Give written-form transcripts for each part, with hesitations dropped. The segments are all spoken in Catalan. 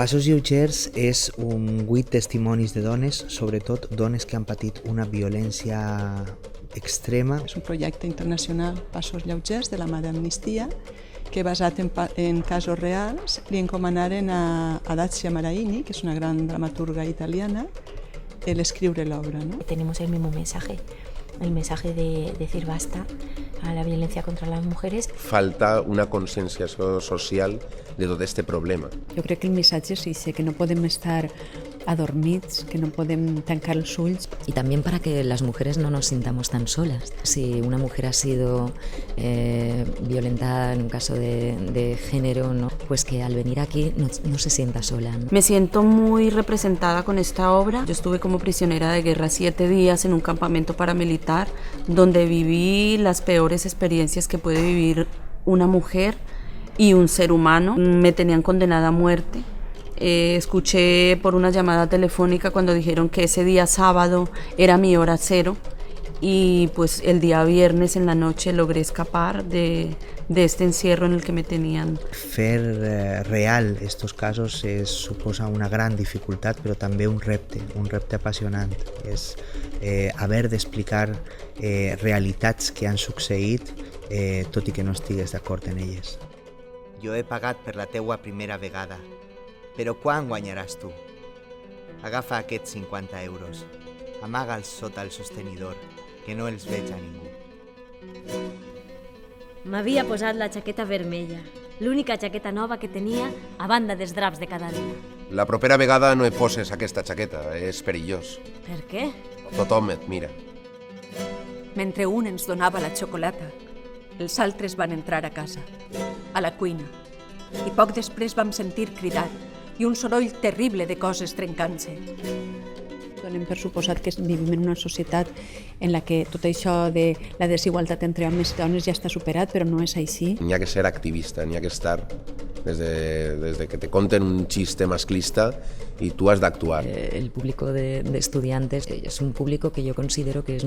Passos lleugers és un 8 testimonis de dones, sobretot dones que han patit una violència extrema. És un projecte internacional, Passos lleugers, de la mà d'Amnistia, que basat en casos reals li encomanaren a Dacia Maraini, que és una gran dramaturga italiana, l'escriure l'obra, ¿no? Tenemos el mismo mensaje. El mensaje de decir basta a la violencia contra las mujeres. Falta una conscienciació social de tot este problema. Jo crec que el missatge és ese, que no podem estar adormits, que no podem tancar els ulls. Y también para que las mujeres no nos sintamos tan solas. Si una mujer ha sido violentada en un caso de género, ¿no? Pues que al venir aquí no se sienta sola, ¿no? Me siento muy representada con esta obra. Yo estuve como prisionera de guerra 7 días en un campamento paramilitar donde viví las peores experiencias que puede vivir una mujer y un ser humano. Me tenían condenada a muerte. Escuché por una llamada telefónica cuando dijeron que ese día sábado era mi hora cero y pues el día viernes en la noche logré escapar de este encierro en el que me tenían. Fer real estos casos suposa una gran dificultat, però també un repte apassionant. És haver d'explicar realitats que han succeït, tot i que no estigues d'acord en elles. Jo he pagat per la teua primera vegada, però quan guanyaràs tu? Agafa aquests 50 euros, amaga'ls sota el sostenidor, que no els veig a ningú. M'havia posat la jaqueta vermella, l'única jaqueta nova que tenia a banda dels draps de cada dia. La propera vegada no et poses aquesta jaqueta, és perillós. Per què? Tothom et mira. Mentre un ens donava la xocolata, els altres van entrar a casa, a la cuina, i poc després vam sentir cridar i un soroll terrible de coses trencant-se. Donem per suposat que vivim en una societat en la que tot això de la desigualtat entre homes i dones ja està superat, però no és així. N'hi ha que ser activista, n'hi ha que estar des que te conten un xiste masclista y tú has de actuar. El público de estudiantes es un público que yo considero que es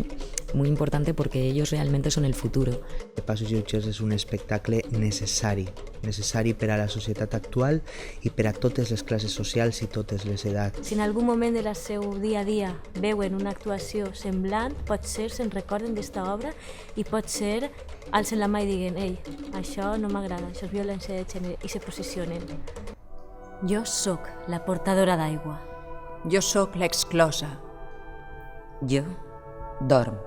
muy importante porque ellos realmente son el futuro. Passos lleugers és un espectacle necessari per a la societat actual i per a totes les classes socials i totes les edats. Si en algun moment del seu dia a dia veuen una actuació semblant, potser se'n recorden d'esta obra i potser alcen la mà i diguen «Ei, això no m'agrada, això és violència de gènere» i se posicionen. Jo sóc la portadora d'aigua. Jo sóc l'exclosa. Jo dorm.